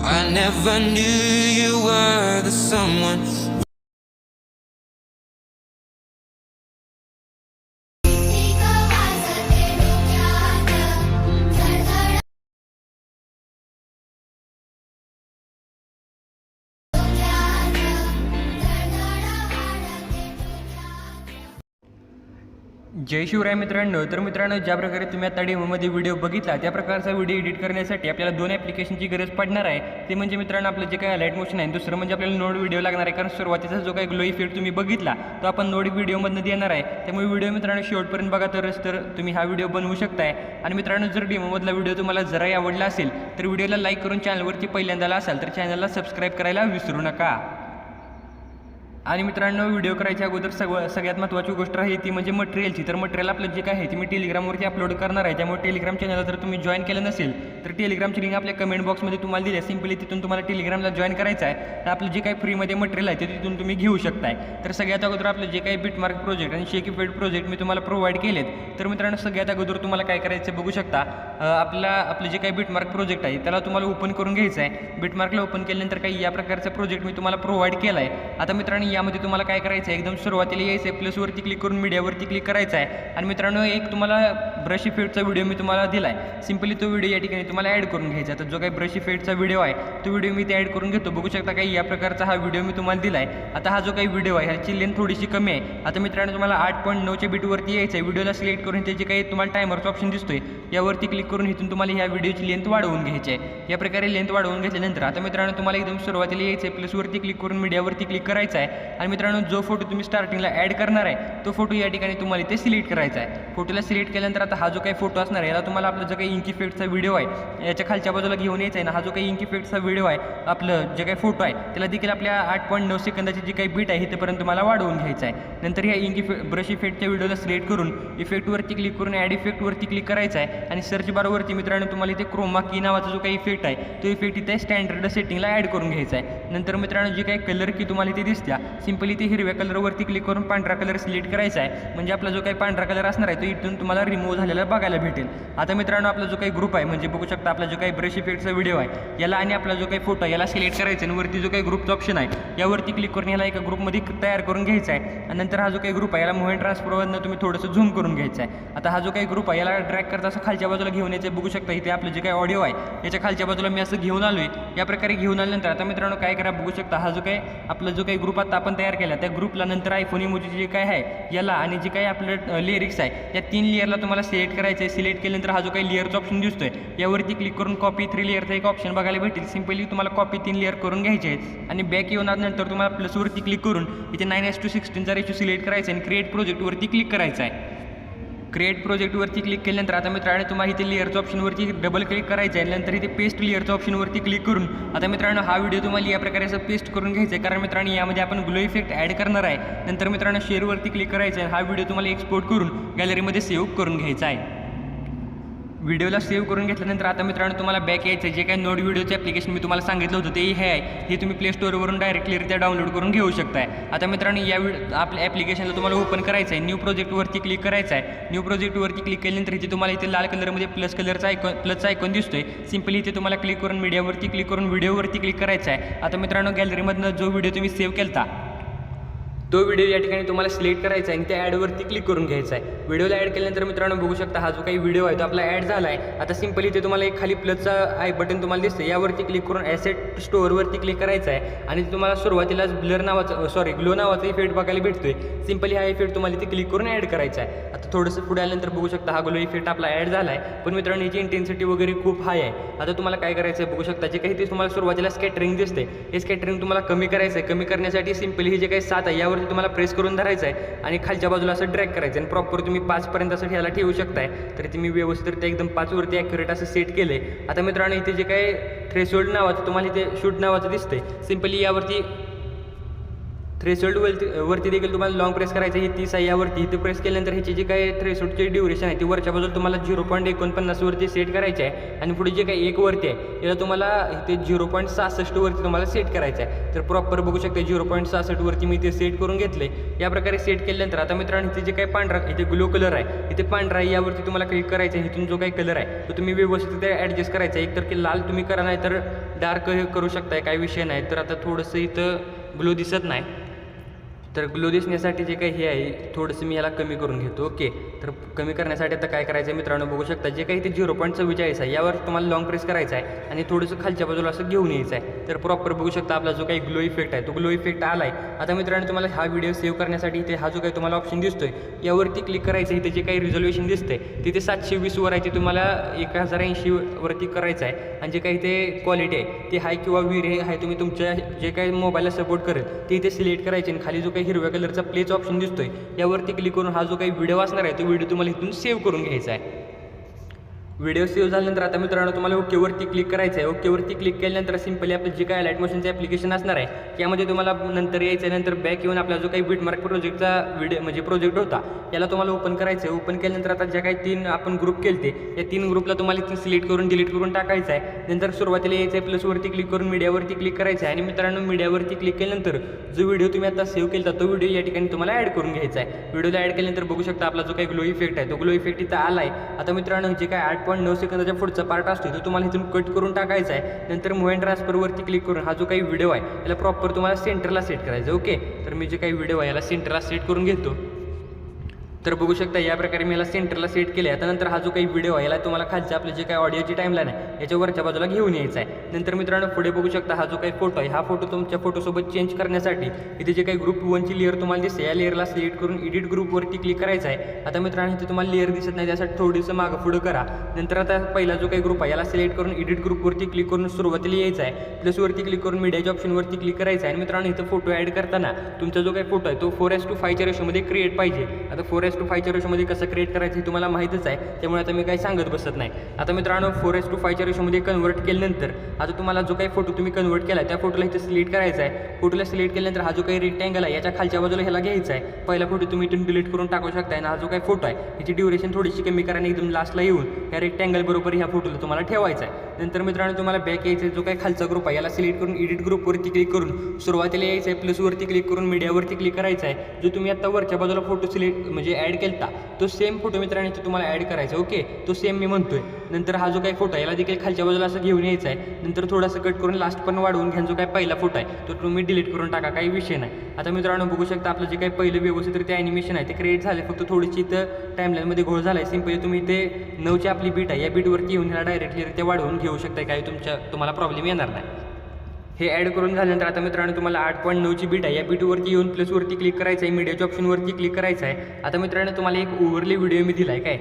I never knew you were the someone. जय शिवराय मित्रांनो. तर मित्रांनो, ज्या प्रकारे तुम्ही आता डेमोमध्ये व्हिडिओ बघितला त्या प्रकारचा व्हिडिओ एडिट करण्यासाठी आपल्याला दोन ॲप्लिकेशनची गरज पडणार आहे. ते म्हणजे मित्रांनो आपलं जे काही लाईट मोशन आहे, दुसरं म्हणजे आपल्याला नोड व्हिडिओ लागणार आहे. कारण सुरुवातीचा जो काही ग्लो इफेक्ट तुम्ही बघितला तो आपण नोड व्हिडिओमधनं देणार आहे. त्यामुळे व्हिडिओ मित्रांनो शेवटपर्यंत बघा, तरच तर तुम्ही हा व्हिडिओ बनवू शकताय. आणि मित्रांनो, जर डेमोमधला व्हिडिओ तुम्हाला जराही आवडला असेल तर व्हिडिओला लाईक करून चॅनलवरती पहिल्यांदा असाल तर चॅनलला सबस्क्राईब करायला विसरू नका. आणि मित्रांनो, व्हिडिओ करायच्या अगोदर सगळ्यात महत्त्वाची गोष्ट आहे ती म्हणजे मटेरियलची. तर मटेरियल आपलं जे काय आहे ते मी टेलिग्रामवरती अपलोड करणार आहे. त्यामुळे टेलिग्राम चॅनलला जर तुम्ही जॉईन केलं नसेल तर टेलिग्रामची लिंक आपल्या कमेंट बॉक्समध्ये तुम्हाला दिली आहे. सिम्पली तिथून तुम्हाला टेलिग्रामला जॉईन करायचं आहे. तर आपलं जे काही फ्रीमध्ये मटेरियल आहे ते तिथून तुम्ही घेऊ शकताय. तर सगळ्यात अगोदर आपलं जे काही बिटमार्क प्रोजेक्ट आणि शेक इफेक्ट प्रोजेक्ट मी तुम्हाला प्रोव्हाइड केलेत. तर मित्रांनो, सगळ्यात अगोदर तुम्हाला काय करायचं बघू शकता. आपलं जे काही बिटमार्क प्रोजेक्ट आहे त्याला तुम्हाला ओपन करून घ्यायचं आहे. बिटमार्कला ओपन केल्यानंतर काही या प्रकारचा प्रोजेक्ट मी तुम्हाला प्रोव्हाइड केला आहे. आता मित्रांनो, यामध्ये तुम्हाला काय करायचं आहे, एकदम सुरुवातीला यायचं आहे, प्लसवरती क्लिक करून मीडियावरती क्लिक करायचं आहे. आणि मित्रांनो, एक तुम्हाला ब्रश इफेक्टचा व्हिडिओ मी तुम्हाला दिला आहे. सिम्पली तो व्हिडिओ या ठिकाणी तुम्हाला ॲड करून घ्यायचा. तर जो काही ब्रश इफेक्टचा व्हिडिओ आहे तो व्हिडिओ मी ते ॲड करून घेतो. बघू शकता काही या प्रकारचा हा व्हिडिओ मी तुम्हाला दिला आहे. आता हा जो काही व्हिडिओ आहे ह्याची लेंथ थोडीशी कमी आहे. आता मित्रांनो, तुम्हाला 8.9च्या बीटवरती यायचं आहे. व्हिडिओला सिलेक्ट करून त्याचे काही तुम्हाला टायमरचा ऑप्शन दिसतोय यावरती क्लिक करून इथून तुम्हाला ह्या व्हिडिओची लेंथ वाढवून घ्यायची आहे. या प्रकारे लेंथ वाढवून घेतल्यानंतर आता मित्रांनो, तुम्हाला एकदम सुरुवातीला यायचं आहे, प्लसवरती क्लिक करून मीडियावरती क्लिक करायचं आहे. आणि मित्रांनो, जो फोटो तुम्ही स्टार्टिंगला ॲड करणार आहे तो फोटो या ठिकाणी तुम्हाला इथे सिलेक्ट करायचा आहे. फोटोला सिलेक्ट केल्यानंतर आता हा जो काही फोटो असणार आहे याला तुम्हाला आपलं जो काही इंक इफेक्टचा व्हिडिओ आहे याच्या खालच्या बाजूला घेऊन यायचा आहे ना. हा जो काही इंक इफेक्टचा व्हिडिओ आहे, आपलं जे काही फोटो आहे त्याला देखील आपल्या 8.9 सेकंदाची जी काही बीट आहे तिथपर्यंत तुम्हाला वाढवून घ्यायचं आहे. नंतर ह्या ब्रश इफेक्टच्या व्हिडिओला सिलेक्ट करून इफेक्टवरती क्लिक करून ॲड इफेक्टवरती क्लिक करायचं आहे. आणि सर्च बारवरती मित्रांनो तुम्हाला इथे क्रोमा की नावाचा जो काही इफेक्ट आहे तो इफेक्ट इथे स्टँडर्ड सेटिंगला ॲड करून घ्यायचा आहे. नंतर मित्रांनो, जी काही कलर की तुम्हाला इथे दिसत्या, सिम्पली ते हिरव्या कलरवरती क्लिक करून पांढरा कलर सिलेक्ट करायचा आहे. म्हणजे आपला जो काही पांढरा कलर असणार आहे तो इथून तुम्हाला रिमूव्ह झालेला बघायला भेटेल. आता मित्रांनो, आपला जो काही ग्रुप आहे म्हणजे बघू शकता आपला जो काही ब्रश इफेक्टचा व्हिडिओ आहे याला आणि आपला जो काही फोटो आहे याला सिलेक्ट करायचं आणि वरती जो काही ग्रुपचा ऑप्शन आहे यावरती क्लिक करून याला एका ग्रुपमध्ये तयार करून घ्यायचा आहे. आणि नंतर हा जो काही ग्रुप आहे याला मूव्ह अँड ट्रान्सफरवरनं तुम्ही थोडंसं झूम करून घ्यायचं आहे. आता हा जो काही ग्रुप आहे याला ड्रॅग करता असं खालच्या बाजूला घेऊन यायचं. बघू शकता इथे आपलं जे काही ऑडिओ आहे याच्या खालच्या बाजूला मी असं घेऊन आलो आहे. या प्रकारे घेऊन आल्यानंतर आता मित्रांनो काय करा, बघू शकता हा जो काही आपला जो काही ग्रुप आता आपण तयार केला त्या ग्रुपला नंतर आयफोन इमोजी जे काय आहे याला आणि जे काही आपलं लिरिक्स आहे त्या 3 लेअरला तुम्हाला सिलेक्ट करायचं आहे. सिलेक्ट केल्यानंतर हा जो काही लेअरचा ऑप्शन दिसतोय यावरती क्लिक करून कॉपी 3 लेअरचा एक ऑप्शन बघायला भेटेल. सिम्पली तुम्हाला कॉपी 3 लेअर करून घ्यायचे आहेत. आणि बॅक येऊन नंतर तुम्हाला प्लसवरती क्लिक करून इथे 9:16 रेशो सिलेक्ट करायचा आहे आणि क्रिएट प्रोजेक्टवरती क्लिक करायचं आहे. क्रिएट प्रोजेक्टवरती क्लिक केल्यानंतर आता मित्रांनो तुम्हाला इथे लेअरच्या ऑप्शनवरती डबल क्लिक करायचं आहे. नंतर इथे पेस्ट लेअरच्या ऑप्शनवरती क्लिक करून आता मित्रांनो हा व्हिडिओ तुम्हाला या प्रकारे असं पेस्ट करून घ्यायचा आहे. कारण मित्रांनो यामध्ये आपण ग्लो इफेक्ट ॲड करणार आहे. नंतर मित्रांनो शेअरवरती क्लिक करायचं आहे. हा व्हिडिओ तुम्हाला एक्सपोर्ट करून गॅलरीमध्ये सेव्ह करून घ्यायचा आहे. व्हिडिओला सेव्ह करून घेतल्यानंतर आता मित्रांनो तुम्हाला बॅक यायचं आहे. जे काही नोड व्हिडिओचं ॲप्लिकेशन मी तुम्हाला सांगितलं होतं ते हे आहे, हे तुम्ही प्ले स्टोअरवरून डायरेक्टलीरित्या डाउनलोड करून घेऊ शकताय. आता मित्रांनो या आपल्या ॲप्लिकेशनला तुम्हाला ओपन करायचं आहे. न्यू प्रोजेक्टवरती क्लिक करायचं आहे. न्यू प्रोजेक्टवरती क्लिक केल्यानंतर इथे तुम्हाला इथे लाल कलरमध्ये प्लसचा आयकॉन दिसतोय. सिम्पली इथे तुम्हाला क्लिक करून मीडियावरती क्लिक करून व्हिडिओवरती क्लिक करायचं आहे. आता मित्रांनो गॅलरीमधनं जो व्हिडिओ तुम्ही सेव्ह केला तो व्हिडिओ या ठिकाणी तुम्हाला सिलेक्ट करायचा आहे आणि त्या ॲडवरती क्लिक करून घ्यायचा आहे. व्हिडिओला ॲड केल्यानंतर मित्रांनो बघू शकता हा जो काही व्हिडिओ आहे तो आपला ॲड झाला आहे. आता सिम्पली इथे तुम्हाला एक खाली प्लसचा बटन तुम्हाला दिसतं, यावरती क्लिक करून ॲसेट स्टोअरवरती क्लिक करायचं आहे. आणि तुम्हाला सुरुवातीलाच ग्लो नावाचा इफेक्ट बघायला भेटतोय. सिम्पली हा इफेक्ट तुम्हाला इथे क्लिक करून ॲड करायचा आहे. आता थोडंसं पुढे आल्यानंतर बघू शकता हा ग्लो इफेक्ट आपला ॲड झाला आहे. पण मित्रांनो याची इंटेन्सिटी वगैरे खूप हाय आहे. आता तुम्हाला काय करायचं आहे बघू शकता, जे काही ते तुम्हाला सुरुवातीला स्कॅटरिंग दिसते हे स्कॅटरिंग तुम्हाला कमी करायचं आहे. कमी करण्यासाठी सिम्पली हे जे काही 7 आहे यावरती तुम्हाला प्रेस करून धरायचं आहे आणि खालच्या बाजूला असं ड्रॅग करायचं आणि प्रॉपर तुम्ही 5 पर्यंत असं ह्याला ठेवू शकताय. तर ते मी व्यवस्थित एकदम 5 वरती ॲक्युरेट असं सेट केले. आता मित्रांनो इथे जे काही थ्रेशोल्ड नावाचं तुम्हाला इथे शूट नावाचं दिसतंय, सिम्पली यावरती थ्रेशोल्ड वरती देखील तुम्हाला लॉंग प्रेस करायचं आहे. 30 आहे यावरती इथे प्रेस केल्यानंतर ह्याची जी काही थ्रेशोल्डची ड्युरेशन आहे ती वरच्या बाजूला तुम्हाला 0.49 वरती सेट करायची आहे आणि पुढे जे काही 1 वरती आहे याला तुम्हाला इथे 0.66 वरती तुम्हाला सेट करायचं आहे. तर प्रॉपर बघू शकता 0.66 वरती मी इथे सेट करून घेतले. या प्रकारे सेट केल्यानंतर आता मित्रांनो इथे जे काही पांढरा इथे ग्लो कलर आहे इथे पांढरा आहे यावरती तुम्हाला क्लिक करायचं आहे. इथून जो काही कलर आहे तो तुम्ही व्यवस्थित इथे ॲडजस्ट करायचा आहे. एकतर की लाल तुम्ही करा नाही तर डार्क करू शकताय, काही विषय नाही. तर आता थोडंसं इथं ग्लो दिसत नाही, तर ग्लो दिसण्यासाठी जे काही हे आहे थोडंसं मी याला कमी करून घेतो. ओके, तर कमी करण्यासाठी आता काय करायचं आहे मित्रांनो बघू शकता जे काही ते 0.44 आहे यावर तुम्हाला लॉंग प्रेस करायचं आहे आणि थोडंसं खालच्या बाजूला असं घेऊन यायचं आहे. तर प्रॉपर बघू शकता आपला जो काही ग्लो इफेक्ट आहे तो ग्लो इफेक्ट आला आहे. आता मित्रांनो तुम्हाला हा व्हिडिओ सेव्ह करण्यासाठी इथे हा जो काही तुम्हाला ऑप्शन दिसतोय यावरती क्लिक करायचं आहे. इथे जे काही रिझोल्युशन दिसते तिथे 720 वर आहे ते तुम्हाला 1080 वरती करायचं आहे आणि जे काही ते क्वालिटी आहे ती हाय किंवा वीर आहे तुम्ही तुमच्या जे काही मोबाईलला सपोर्ट करेल ते इथे सिलेक्ट करायचे आणि खाली जो काही हिरव्या कलरचा प्लेचा ऑप्शन दिसतोय यावरती क्लिक करून हा जो काही व्हिडिओ असणार आहे तो व्हिडिओ तुम्हाला इथून सेव्ह करून घ्यायचा आहे. व्हिडिओ सेव्ह झाल्यानंतर आता मित्रांनो तुम्हाला ओकेवरती क्लिक करायचं आहे. ओकेवरती क्लिक केल्यानंतर सिंपली आपलं जे काही लाईट मोशनचं ॲप्लिकेशन असणार आहे त्यामध्ये तुम्हाला नंतर यायचं आहे. नंतर बॅक येऊन आपला जो काही बिटमार्क प्रोजेक्टचा व्हिडिओ म्हणजे प्रोजेक्ट होता याला तुम्हाला ओपन करायचं आहे. ओपन केल्यानंतर आता ज्या काही 3 आपण ग्रुप केले या 3 ग्रुपला तुम्हाला इथून सिलेक्ट करून डिलीट करून टाकायचं आहे. नंतर सुरुवातीला यायचं आहे प्लसवरती क्लिक करून मीडियावरती क्लिक करायचं आहे आणि मित्रांनो मीडियावरती क्लिक केल्यानंतर जो व्हिडिओ तुम्ही आता सेव्ह केला तो व्हिडिओ या ठिकाणी तुम्हाला ॲड करून घ्यायचा आहे. व्हिडिओला ॲड केल्यानंतर बघू शकता आपला जो काही ग्लो इफेक्ट आहे तो ग्लो इफेक्ट इथं आला आहे. आता मित्रांनो जे काय 8.9 सेकंदाच्या पुढचा पार्ट असतो तो तुम्हाला इथून कट करून टाकायचा आहे. नंतर मूव्ह अँड ट्रान्सफरवरती क्लिक करून हा जो काही व्हिडिओ आहे याला प्रॉपर तुम्हाला सेंटरला सेट करायचा. ओके, तर मी जे काही व्हिडिओ आहे याला सेंटरला सेट करून घेतो. तर बघू शकता या प्रकारे मी याला सेंटरला सेट केलं आहे. त्यानंतर हा जो काही व्हिडिओ आहे याला तुम्हाला खालच्या आपलं जे काही ऑडिओची टाईमलाईन आहे याच्या वरच्या बाजूला घेऊन यायचा आहे. नंतर मित्रांनो पुढे बघू शकता हा जो काही फोटो आहे हा फोटो तुमच्या फोटोसोबत चेंज करण्यासाठी इथे जे काही ग्रुप 1ची लेअर तुम्हाला दिसते या लेअरला सिलेक्ट करून एडिट ग्रुपवरती क्लिक करायचं आहे. आता मित्रांनो इथे तुम्हाला लेअर दिसत नाही त्यासाठी थोडंसं मागं पुढं करा. नंतर आता पहिला जो काही ग्रुप आहे याला सिलेक्ट करून एडिट ग्रुपवरती क्लिक करून सुरुवातीला यायचं आहे. प्लसवरती क्लिक करून मीडियाच्या ऑप्शनवरती क्लिक करायचं आहे आणि मित्रांनो इथं फोटो ॲड करताना तुमचा जो काही फोटो आहे तो 4:5 रेशोमध्ये क्रिएट पाहिजे. आता 4:5 रेशोमध्ये कसं क्रिएट करायचं हे तुम्हाला माहितीच आहे, त्यामुळे आता मी काही सांगत बसत नाही. आता मित्रांनो 4:5 रेशोमध्ये कन्वर्ट केल्यानंतर आता तुम्हाला जो काही फोटो तुम्ही कन्वर्ट केला आहे त्या फोटोला इथे सिलेक्ट करायचा आहे. फोटोला सिलेक्ट केल्यानंतर हा जो काही रेक्टँगल आहे याच्या खालच्या बाजूला ह्याला घ्यायचा आहे. पहिला फोटो तुम्ही इथून डिलीट करून टाकू शकता आणि हा जो काही फोटो आहे याची ड्युरेशन थोडीशी कमी करा आणि एकदम लास्टला येऊन या रेक्टँगल बरोबर ह्या फोटोला तुम्हाला ठेवायचा आहे. नंतर मित्रांनो तुम्हाला बॅक यायचं जो काही खालचा ग्रुप आहे याला सिलेक्ट करून एडिट ग्रुपवरती क्लिक करून सुरुवातीला यायचं आहे. प्लसवरती क्लिक करून मीडियावरती क्लिक करायचं आहे. जो तुम्ही आता वरच्या बाजूला फोटो सिलेक्ट म्हणजे ॲड केला तो सेम फोटो मित्रांनो तुम्हाला ॲड करायचा. ओके, तो सेम मी म्हणतोय. नंतर हा जो काही फोटो आहे याला देखील खालच्या बाजूला असं घेऊन यायचा आहे. नंतर थोडासा कट करून लास्ट पण वाढवून घ्या. जो काही पहिला फोटो आहे तो तुम्ही डिलीट करून टाका, काही विषय नाही. आता मित्रांनो बघू शकता आपलं जे काही पहिलं व्यवस्थितरित्या ॲनिमेशन आहे ते क्रिएट झाले, फक्त थोडीशी इथं टाईमलाईनमध्ये घोळ झाला आहे. सिम्पली तुम्ही इथे 9ची आपली बीट आहे या बीटवरती येऊन ह्याला डायरेक्टलीरित्या वाढवून घेऊ शकता, काही तुम्हाला प्रॉब्लेम येणार नाही. हे ॲड करून झाल्यानंतर आता मित्रांनो तुम्हाला 8.9ची बीट आहे या बीटवरती येऊन प्लसवरती क्लिक करायचं आहे. मीडियाच्या ऑप्शनवरती क्लिक करायचं आहे. आता मित्रांनो तुम्हाला एक ओव्हरली व्हिडिओ मी दिला आहे काय,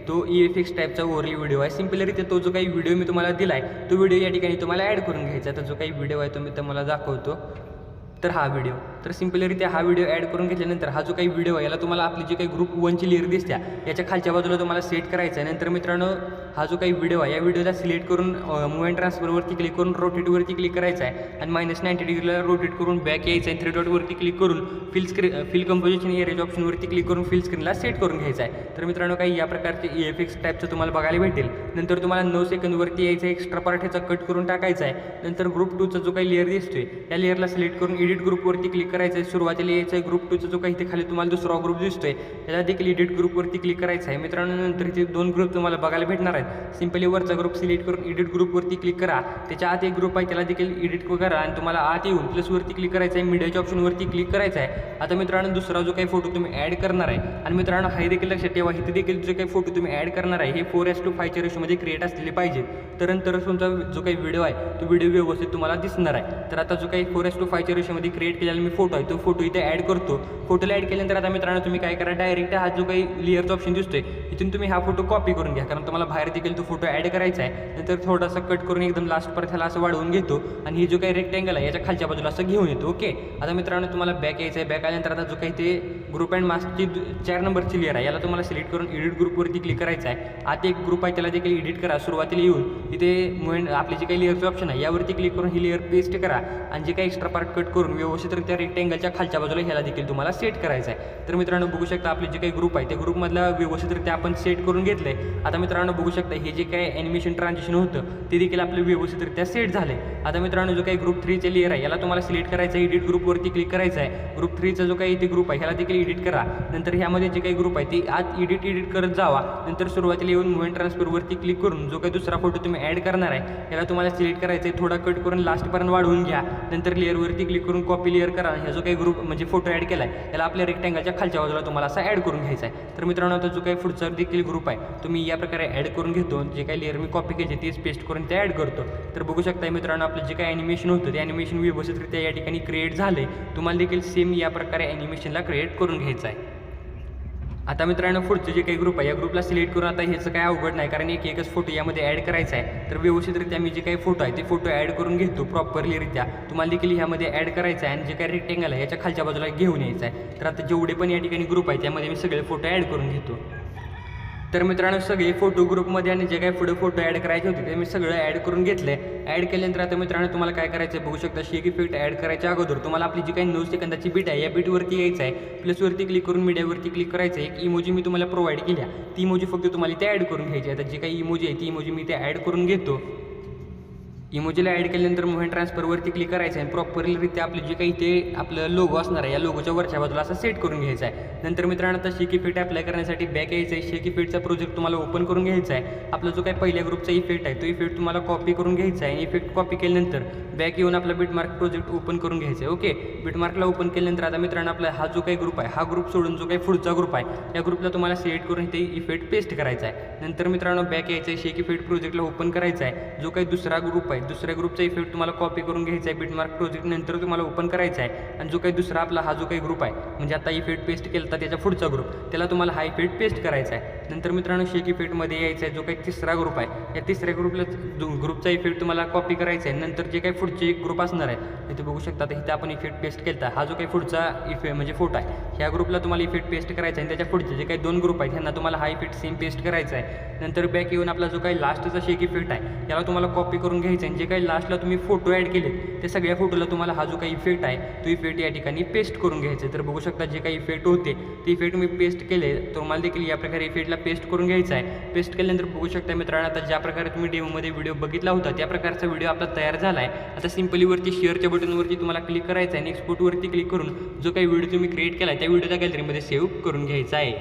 तो EFX टाईपचा ओव्हरली व्हिडिओ आहे. सिम्पलीरित्या तो जो काही व्हिडिओ मी तुम्हाला दिला आहे तो व्हिडिओ या ठिकाणी तुम्हाला ॲड करून घ्यायचा. तर जो काही व्हिडिओ आहे तो मी तुम्हाला दाखवतो. तर हा व्हिडिओ, तर सिम्पलीरित्या हा व्हिडिओ ॲड करून घेतल्यानंतर हा जो काही व्हिडिओ आहे याला तुम्हाला आपली जे काही ग्रुप 1ची लेअर दिसत्या याच्या खालच्या बाजूला तुम्हाला सेट करायचं आहे. नंतर मित्रांनो हा जो काही व्हिडिओ आहे या व्हिडिओला सिलेक्ट करून मूव्ह अँड ट्रान्सफरवरती क्लिक करून रोटेटवरती क्लिक करायचं आहे आणि -90 डिग्रीला रोटेट करून बॅक यायचं आहे. 3 डॉटवरती क्लिक करून फिल कंपोजिशन एरेज ऑप्शनवरती क्लिक करून फिल स्क्रीनला सेट करून घ्यायचं आहे. तर मित्रांनो काही या प्रकारचे EFX टाईपचं तुम्हाला बघायला भेटेल. नंतर तुम्हाला 9 सेकंदवरती यायचं आहे. एक्स्ट्रा पार्ट ह्याचा कट करून टाकायचा आहे. नंतर ग्रुप 2चा जो काही लेअर दिसतोय या लेअरला सिलेक्ट करून एडिट ग्रुपवरती क्लिक करायचं आहे. सुरुवातीला यायचं आहे. ग्रुप 2चा जो काही इथे खाली तुम्हाला दुसरा ग्रुप दिसतोय याला देखील एडिट ग्रुपवरती क्लिक करायचं आहे. मित्रांनो नंतर इथे 2 ग्रुप तुम्हाला बघायला भेटणार आहेत. सिम्पली वरचा ग्रुप सिलेक्ट करून एडिट ग्रुपवरती क्लिक करा. त्याच्या आत एक ग्रुप आहे त्याला देखील एडिट करा आणि तुम्हाला आत येऊन प्लसवरती क्लिक करायचं आहे. मीडियाच्या ऑप्शनवरती क्लिक करायचं आहे. आता मित्रांनो दुसरा जो काही फोटो तुम्ही ॲड करणार आहे आणि मित्रांनो हे देखील लक्षात ठेवा इथे देखील जो काही फोटो तुम्ही ॲड करणार आहे हे 4:5 रेशोमध्ये क्रिएट असलेले पाहिजे. तर नंतर तुमचा जो काही व्हिडिओ आहे तो व्हिडिओ व्यवस्थित तुम्हाला दिसणार आहे. तर आता जो काही 4:5 रेशोमध्ये क्रिएट केलेला मी फोटो आहे तो फोटो इथे ॲड करतो. फोटोला ॲड केल्यानंतर आता मित्रांनो तुम्ही काय करा, डायरेक्ट हा जो काही लेअरचा ऑप्शन दिसतोय इथून तुम्ही हा फोटो कॉपी करून घ्या, कारण तुम्हाला बाहेर देखील तो फोटो ॲड करायचा आहे. नंतर थोडासा कट करून एकदम लास्ट परत ह्याला असं वाढवून घेतो आणि ही जो काही रेक्टँगल आहे याच्या खालच्या बाजूला असं घेऊन येतो. ओके, आता मित्रांनो तुम्हाला बॅक यायचं आहे. बॅक आल्यानंतर आता जो काही ते ग्रुप अँड मास्कची 4 नंबरची लेअर आहे याला तुम्हाला सिलेक्ट करून एडिट ग्रुपवरती क्लिक करायचं आहे. आत एक ग्रुप आहे त्याला देखील एडिट करा. सुरुवातीला येऊन इथे आपली जी काही लेअरचं ऑप्शन आहे यावरती क्लिक करून ही लेअर पेस्ट करा आणि जे काही एक्स्ट्रा पार्ट कट करून करून व्यवस्थितरित्या रेक्टँगलच्या खालच्या बाजूला ह्याला देखील तुम्हाला सेट करायचं आहे। तर मित्रांनो बघू शकता आपले जे काही ग्रुप आहे त्या ग्रुपमधला व्यवस्थितरित्या आपण सेट करून घेतलं आहे। आता मित्रांनो बघू शकता हे जे काही ॲनिमेशन ट्रान्झिशन होतं ते देखील आपलं व्यवस्थितरित्या सेट झालं आहे। आता मित्रांनो जो काही ग्रुप 3चे लेअर आहे याला तुम्हाला सिलेक्ट करायचं आहे, एडिट ग्रुपवरती क्लिक करायचं आहे। ग्रुप 3चा जो काही इथे ग्रुप आहे ह्याला देखील एडिट करा। नंतर ह्यामध्ये जे काही ग्रुप आहे ते आत एडिट करत जावा। नंतर सुरुवातीला येऊन मूव्हमेंट ट्रान्सफरवरती क्लिक करून जो काही दुसरा फोटो तुम्ही ॲड करणार आहे याला तुम्हाला सिलेक्ट करायचं आहे, थोडा कट करून लास्टपर्यंत वाढवून घ्या। नंतर लेअरवरती क्लिक करून कॉपी लेअर करा। ह्या जो काही ग्रुप म्हणजे फोटो ॲड केला आहे याला आपल्या रेक्टँगलच्या खालच्या बाजूला तुम्हाला असा ॲड करून घ्यायचा आहे। तर मित्रांनो आता जो काही पुढचा देखील ग्रुप आहे तुम्ही या प्रकारे ॲड करून घेतो। जे काही लेअर मी कॉपी केली तेच पेस्ट करून ते ॲड करतो। तर बघू शकता मित्रांनो आपलं जे काही ॲनिमेशन होतं ते ॲनिमेशन व्यवस्थितरित्या या ठिकाणी क्रिएट झाले। तुम्हाला देखील सेम या प्रकारे ॲनिमेशनला क्रिएट करून घ्यायचं आहे। आता मित्रांनो पुढचे जे काही ग्रुप आहे या ग्रुपला सिलेक्ट करून आता ह्याचं काय अवघड नाही, कारण एकच फोटो यामध्ये ॲड करायचा आहे। तर व्यवस्थितरित्या मी जे काही फोटो आहे ते फोटो ॲड करून घेतो प्रॉपरलीरित्या। तुम्हाला देखील ह्यामध्ये ॲड करायचं आहे आणि जे काही रेक्टँगल आहे याच्या खालच्या बाजूला घेऊन यायचं आहे। तर आता जेवढे पण या ठिकाणी ग्रुप आहे त्यामध्ये मी सगळे फोटो ॲड करून घेतो। तर मित्रांनो सगळे फोटो ग्रुपमध्ये आणि जे काही पुढे फोटो ॲड करायचे होते ते मी सगळं ॲड करून घेतले। ॲड केल्यानंतर आता मित्रांनो तुम्हाला काय करायचं आहे बघू शकता, शेक इफेक्ट ॲड करायच्या अगोदर तुम्हाला आपली जी काही 9 सेकंदाची बीट आहे या बीटवरती यायचं आहे। प्लसवरती क्लिक करून मीडियावरती क्लिक करायचं आहे। एक इमोजी मी तुम्हाला प्रोव्हाइड केल्या ती इमोजी फक्त तुम्हाला इथे ॲड करून घ्यायची आहे। आता जी काही इमोजी आहे ती इमोजी मी इथे ॲड करून घेतो। इमोजीला ॲड केल्यानंतर मूव्हमेंट ट्रान्सफरवरती क्लिक करायचं आहे आणि प्रॉपरलीरित्या आपले जे काही इथे आपलं लोगो असणार आहे या लोगोच्या वरच्या बाजूला असं सेट करून घ्यायचं आहे। नंतर मित्रांनो आता शेक इफेक्ट अप्लाय करण्यासाठी बॅक यायचं आहे। शेक इफेक्टचा प्रोजेक्ट तुम्हाला ओपन करून घ्यायचा आहे। आपला जो काही पहिल्या ग्रुपचा इफेक्ट आहे तो इफेक्ट तुम्हाला कॉपी करून घ्यायचा आहे। इफेक्ट कॉपी केल्यानंतर बॅक येऊन आपला बिटमार्क प्रोजेक्ट ओपन करून घ्यायचा आहे। ओके, बिटमार्कला ओपन केल्यानंतर आता मित्रांनो आपला हा जो काही ग्रुप आहे हा ग्रुप सोडून जो काही पुढचा ग्रुप आहे या ग्रुपला तुम्हाला सिलेक्ट करून इथे इफेक्ट पेस्ट करायचा आहे। नंतर मित्रांनो बॅक यायचं आहे, शेक इफेक्ट प्रोजेक्टला ओपन करायचा आहे। जो काही दुसरा ग्रुप आहे दुसऱ्या ग्रुपचा इफेक्ट तुम्हाला कॉपी करून घ्यायचा आहे, बिटमार्क प्रोजेक्ट नंतर तुम्हाला ओपन करायचा आहे। आणि जो काही दुसरा आपला हा जो काही ग्रुप आहे म्हणजे आता इफेक्ट पेस्ट केला तर त्याच्या पुढचा ग्रुप त्याला तुम्हाला हा इफेक्ट पेस्ट करायचा आहे। नंतर मित्रांनो शेक इफेक्टमध्ये यायचं आहे, जो काही तिसरा ग्रुप आहे या तिसऱ्या ग्रुपचा इफेक्ट तुम्हाला कॉपी करायचा आहे। नंतर जे काही पुढचे एक ग्रुप असणार आहे इथे बघू शकता तर इथे आपण इफेक्ट पेस्ट केला हा जो काही पुढचा इफेक्ट म्हणजे फोटो आहे ह्या ग्रुपला तुम्हाला इफेक्ट पेस्ट करायचा आहे। आणि त्याच्या पुढचे जे काही 2 ग्रुप आहेत त्यांना तुम्हाला हा इफेक्ट सेम पेस्ट करायचा आहे। नंतर बॅक येऊन आपला जो काही लास्टचा शेक इफेक्ट आहे याला तुम्हाला कॉपी करून घ्यायचा आहे। जे काही लास्टला तुम्ही फोटो ॲड केले ते सगळ्या फोटोला तुम्हाला हा जो काही इफेक्ट आहे तो इफेक्ट या ठिकाणी पेस्ट करून घ्यायचा आहे। तर बघू शकता जे काही इफेक्ट होते ते इफेक्ट मी पेस्ट केले, तुम्हाला देखील या प्रकारे इफेक्टला पेस्ट करून घ्यायचा आहे। पेस्ट केल्यानंतर बघू शकता मित्रांनो आता ज्या प्रकारे तुम्ही डेमोमध्ये व्हिडिओ बघितला होता त्या प्रकारचा व्हिडिओ आपला तयार झाला आहे। आता सिम्पलीवरती शेअरच्या बटनवरती तुम्हाला क्लिक करायचं आहे आणि एक्सपोर्टवरती क्लिक करून जो काही व्हिडिओ तुम्ही क्रिएट केला आहे त्या व्हिडिओच्या गॅलरीमध्ये सेव्ह करून घ्यायचा आहे।